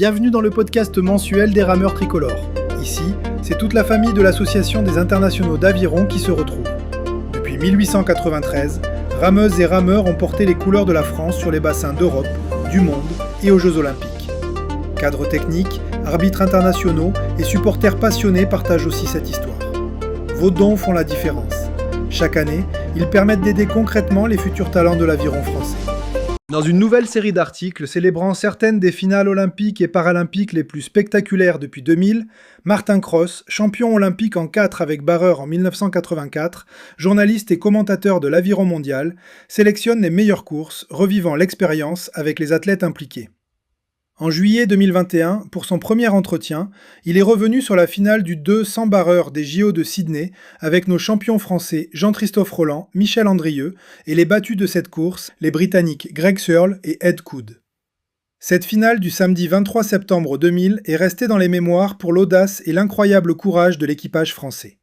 Bienvenue dans le podcast mensuel des rameurs tricolores. Ici, c'est toute la famille de l'Association des internationaux d'aviron qui se retrouve. Depuis 1893, rameuses et rameurs ont porté les couleurs de la France sur les bassins d'Europe, du monde et aux Jeux Olympiques. Cadres techniques, arbitres internationaux et supporters passionnés partagent aussi cette histoire. Vos dons font la différence. Chaque année, ils permettent d'aider concrètement les futurs talents de l'aviron français. Dans une nouvelle série d'articles célébrant certaines des finales olympiques et paralympiques les plus spectaculaires depuis 2000, Martin Cross, champion olympique en 4 avec barreur en 1984, journaliste et commentateur de l'aviron mondial, sélectionne les meilleures courses, revivant l'expérience avec les athlètes impliqués. En juillet 2021, pour son premier entretien, il est revenu sur la finale du 2 sans barreur des JO de Sydney avec nos champions français Jean-Christophe Rolland, Michel Andrieux et les battus de cette course, les Britanniques Greg Searle et Ed Coode. Cette finale du samedi 23 septembre 2000 est restée dans les mémoires pour l'audace et l'incroyable courage de l'équipage français.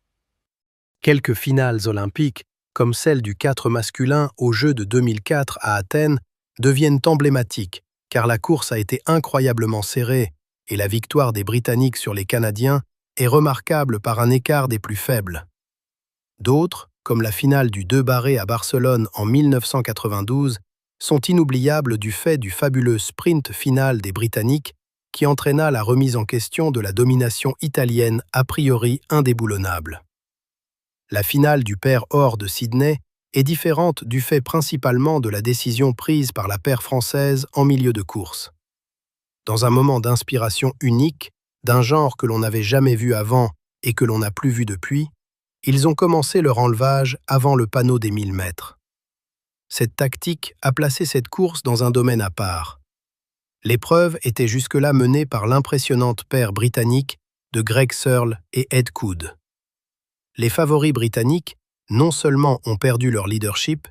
Quelques finales olympiques, comme celle du 4 masculin aux Jeux de 2004 à Athènes, deviennent emblématiques, car la course a été incroyablement serrée et la victoire des Britanniques sur les Canadiens est remarquable par un écart des plus faibles. D'autres, comme la finale du 2 barré à Barcelone en 1992, sont inoubliables du fait du fabuleux sprint final des Britanniques qui entraîna la remise en question de la domination italienne a priori indéboulonnable. La finale du pair or de Sydney est différente du fait principalement de la décision prise par la paire française en milieu de course. Dans un moment d'inspiration unique, d'un genre que l'on n'avait jamais vu avant et que l'on n'a plus vu depuis, ils ont commencé leur enlevage avant le panneau des 1000 mètres. Cette tactique a placé cette course dans un domaine à part. L'épreuve était jusque-là menée par l'impressionnante paire britannique de Greg Searle et Ed Coode. Les favoris britanniques non seulement ont perdu leur leadership,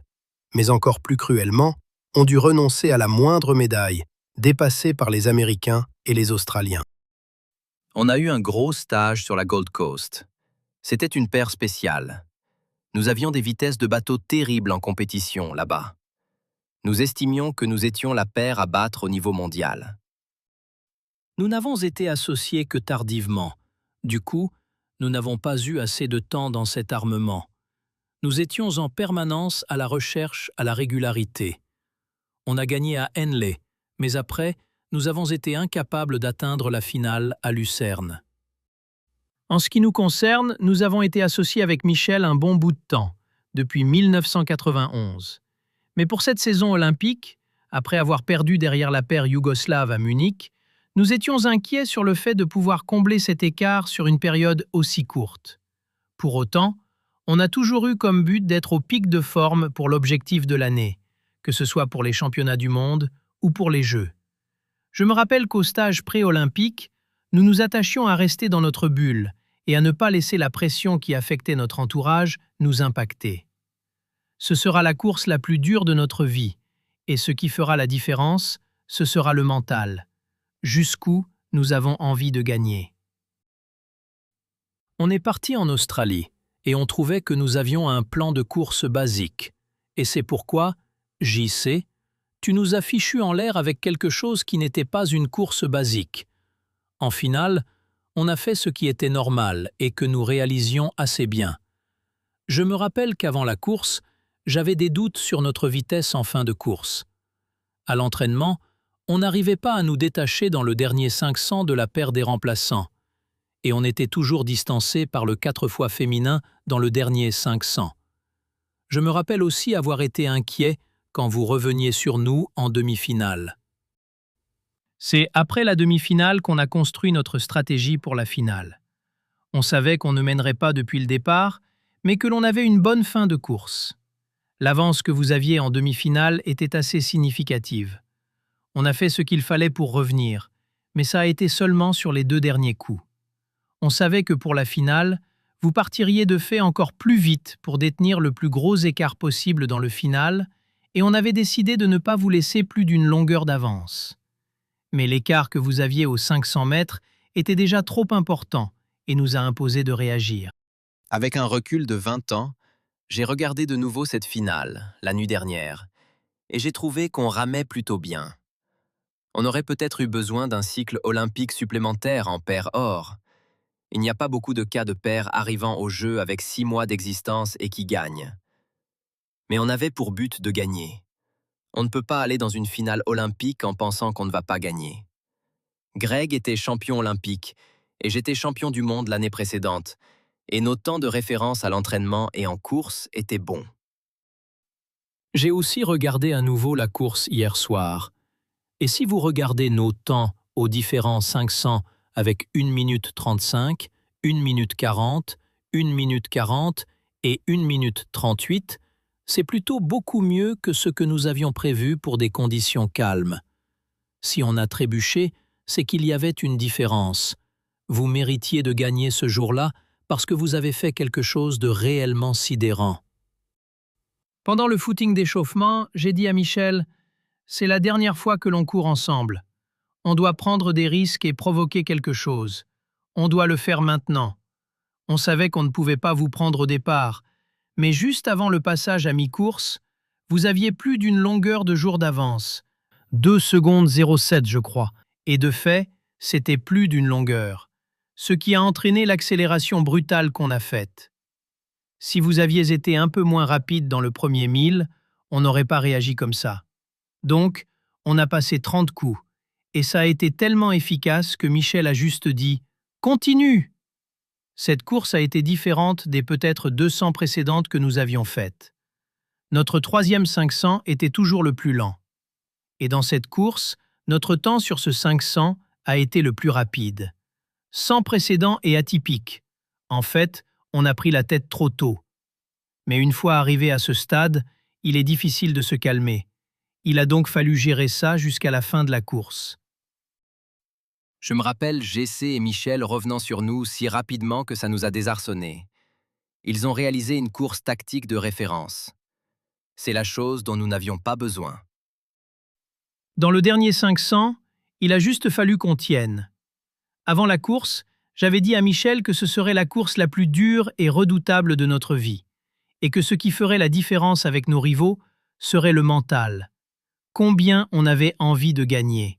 mais encore plus cruellement, ont dû renoncer à la moindre médaille, dépassés par les Américains et les Australiens. On a eu un gros stage sur la Gold Coast. C'était une paire spéciale. Nous avions des vitesses de bateau terribles en compétition là-bas. Nous estimions que nous étions la paire à battre au niveau mondial. Nous n'avons été associés que tardivement. Du coup, nous n'avons pas eu assez de temps dans cet armement. Nous étions en permanence à la recherche à la régularité. On a gagné à Henley, mais après, nous avons été incapables d'atteindre la finale à Lucerne. En ce qui nous concerne, nous avons été associés avec Michel un bon bout de temps, depuis 1991. Mais pour cette saison olympique, après avoir perdu derrière la paire yougoslave à Munich, nous étions inquiets sur le fait de pouvoir combler cet écart sur une période aussi courte. Pour autant, on a toujours eu comme but d'être au pic de forme pour l'objectif de l'année, que ce soit pour les championnats du monde ou pour les Jeux. Je me rappelle qu'au stage pré-olympique, nous nous attachions à rester dans notre bulle et à ne pas laisser la pression qui affectait notre entourage nous impacter. Ce sera la course la plus dure de notre vie, et ce qui fera la différence, ce sera le mental. Jusqu'où nous avons envie de gagner. On est parti en Australie, et on trouvait que nous avions un plan de course basique. Et c'est pourquoi, JC, tu nous as fichu en l'air avec quelque chose qui n'était pas une course basique. En finale, on a fait ce qui était normal et que nous réalisions assez bien. Je me rappelle qu'avant la course, j'avais des doutes sur notre vitesse en fin de course. À l'entraînement, on n'arrivait pas à nous détacher dans le dernier 500 de la paire des remplaçants. Et on était toujours distancé par le 4 fois féminin dans le dernier 500. Je me rappelle aussi avoir été inquiet quand vous reveniez sur nous en demi-finale. C'est après la demi-finale qu'on a construit notre stratégie pour la finale. On savait qu'on ne mènerait pas depuis le départ, mais que l'on avait une bonne fin de course. L'avance que vous aviez en demi-finale était assez significative. On a fait ce qu'il fallait pour revenir, mais ça a été seulement sur les 2 derniers coups. On savait que pour la finale, vous partiriez de fait encore plus vite pour détenir le plus gros écart possible dans le final, et on avait décidé de ne pas vous laisser plus d'une longueur d'avance. Mais l'écart que vous aviez aux 500 mètres était déjà trop important et nous a imposé de réagir. Avec un recul de 20 ans, j'ai regardé de nouveau cette finale, la nuit dernière, et j'ai trouvé qu'on ramait plutôt bien. On aurait peut-être eu besoin d'un cycle olympique supplémentaire en paire or. Il n'y a pas beaucoup de cas de paires arrivant au jeu avec 6 mois d'existence et qui gagnent. Mais on avait pour but de gagner. On ne peut pas aller dans une finale olympique en pensant qu'on ne va pas gagner. Greg était champion olympique et j'étais champion du monde l'année précédente, et nos temps de référence à l'entraînement et en course étaient bons. J'ai aussi regardé à nouveau la course hier soir. Et si vous regardez nos temps aux différents 500 avec 1 minute 35, 1 minute 40, 1 minute 40 et 1 minute 38, c'est plutôt beaucoup mieux que ce que nous avions prévu pour des conditions calmes. Si on a trébuché, c'est qu'il y avait une différence. Vous méritiez de gagner ce jour-là parce que vous avez fait quelque chose de réellement sidérant. Pendant le footing d'échauffement, j'ai dit à Michel « C'est la dernière fois que l'on court ensemble. On doit prendre des risques et provoquer quelque chose. On doit le faire maintenant. On savait qu'on ne pouvait pas vous prendre au départ, mais juste avant le passage à mi-course, vous aviez plus d'une longueur de jour d'avance. 2 secondes 07, je crois. Et de fait, c'était plus d'une longueur. Ce qui a entraîné l'accélération brutale qu'on a faite. Si vous aviez été un peu moins rapide dans le premier 1000, on n'aurait pas réagi comme ça. Donc, on a passé 30 coups. Et ça a été tellement efficace que Michel a juste dit « Continue !» Cette course a été différente des peut-être 200 précédentes que nous avions faites. Notre troisième 500 était toujours le plus lent. Et dans cette course, notre temps sur ce 500 a été le plus rapide. Sans précédent et atypique. En fait, on a pris la tête trop tôt. Mais une fois arrivé à ce stade, il est difficile de se calmer. Il a donc fallu gérer ça jusqu'à la fin de la course. Je me rappelle Jessé et Michel revenant sur nous si rapidement que ça nous a désarçonnés. Ils ont réalisé une course tactique de référence. C'est la chose dont nous n'avions pas besoin. Dans le dernier 500, il a juste fallu qu'on tienne. Avant la course, j'avais dit à Michel que ce serait la course la plus dure et redoutable de notre vie, et que ce qui ferait la différence avec nos rivaux serait le mental. Combien on avait envie de gagner.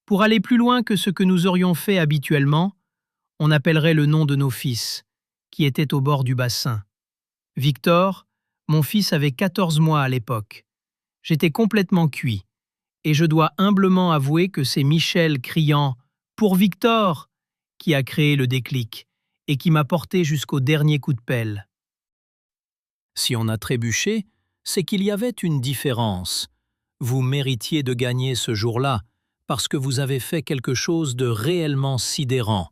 Pour aller plus loin que ce que nous aurions fait habituellement, on appellerait le nom de nos fils, qui étaient au bord du bassin. Victor, mon fils avait 14 mois à l'époque. J'étais complètement cuit, et je dois humblement avouer que c'est Michel criant « Pour Victor !» qui a créé le déclic et qui m'a porté jusqu'au dernier coup de pelle. Si on a trébuché, c'est qu'il y avait une différence. Vous méritiez de gagner ce jour-là parce que vous avez fait quelque chose de réellement sidérant.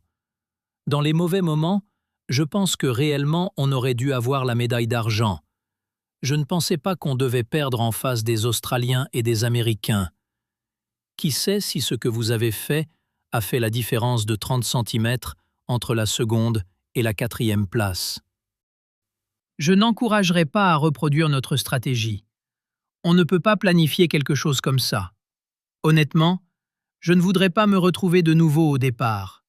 Dans les mauvais moments, je pense que réellement on aurait dû avoir la médaille d'argent. Je ne pensais pas qu'on devait perdre en face des Australiens et des Américains. Qui sait si ce que vous avez fait a fait la différence de 30 cm entre la seconde et la 4e place. Je n'encouragerai pas à reproduire notre stratégie. On ne peut pas planifier quelque chose comme ça. Honnêtement, je ne voudrais pas me retrouver de nouveau au départ.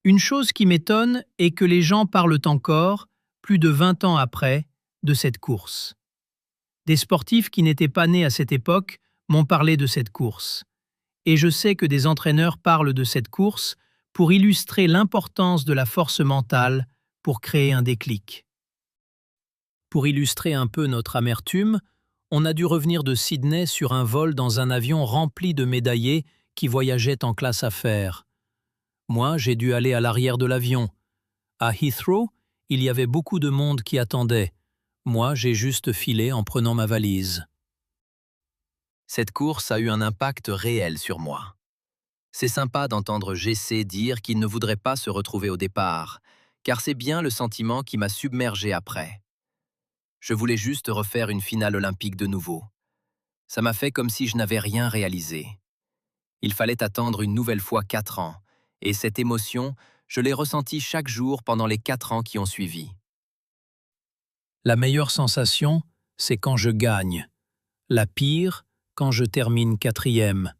Une chose qui m'étonne est que les gens parlent encore, plus de 20 ans après, de cette course. Des sportifs qui n'étaient pas nés à cette époque m'ont parlé de cette course. Et je sais que des entraîneurs parlent de cette course pour illustrer l'importance de la force mentale pour créer un déclic. Pour illustrer un peu notre amertume, on a dû revenir de Sydney sur un vol dans un avion rempli de médaillés qui voyageaient en classe affaires. Moi, j'ai dû aller à l'arrière de l'avion. À Heathrow, il y avait beaucoup de monde qui attendait. Moi, j'ai juste filé en prenant ma valise. Cette course a eu un impact réel sur moi. C'est sympa d'entendre Jessé dire qu'il ne voudrait pas se retrouver au départ, car c'est bien le sentiment qui m'a submergé après. Je voulais juste refaire une finale olympique de nouveau. Ça m'a fait comme si je n'avais rien réalisé. Il fallait attendre une nouvelle fois 4 ans, et cette émotion, je l'ai ressentie chaque jour pendant les 4 ans qui ont suivi. La meilleure sensation, c'est quand je gagne. La pire, quand je termine 4e.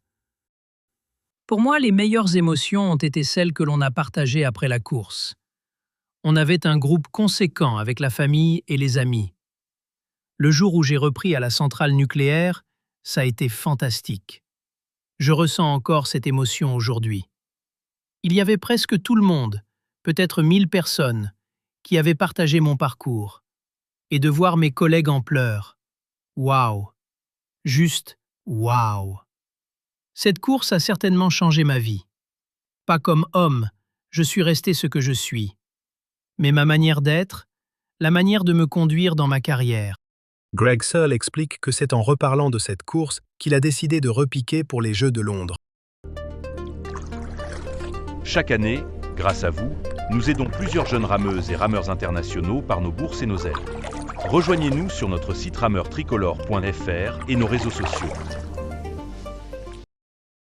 Pour moi, les meilleures émotions ont été celles que l'on a partagées après la course. On avait un groupe conséquent avec la famille et les amis. Le jour où j'ai repris à la centrale nucléaire, ça a été fantastique. Je ressens encore cette émotion aujourd'hui. Il y avait presque tout le monde, peut-être 1000 personnes, qui avaient partagé mon parcours. Et de voir mes collègues en pleurs. Waouh! Juste waouh! Cette course a certainement changé ma vie. Pas comme homme, je suis resté ce que je suis. Mais ma manière d'être, la manière de me conduire dans ma carrière. Greg Searle explique que c'est en reparlant de cette course qu'il a décidé de repiquer pour les Jeux de Londres. Chaque année, grâce à vous, nous aidons plusieurs jeunes rameuses et rameurs internationaux par nos bourses et nos aides. Rejoignez-nous sur notre site rameurtricolore.fr et nos réseaux sociaux.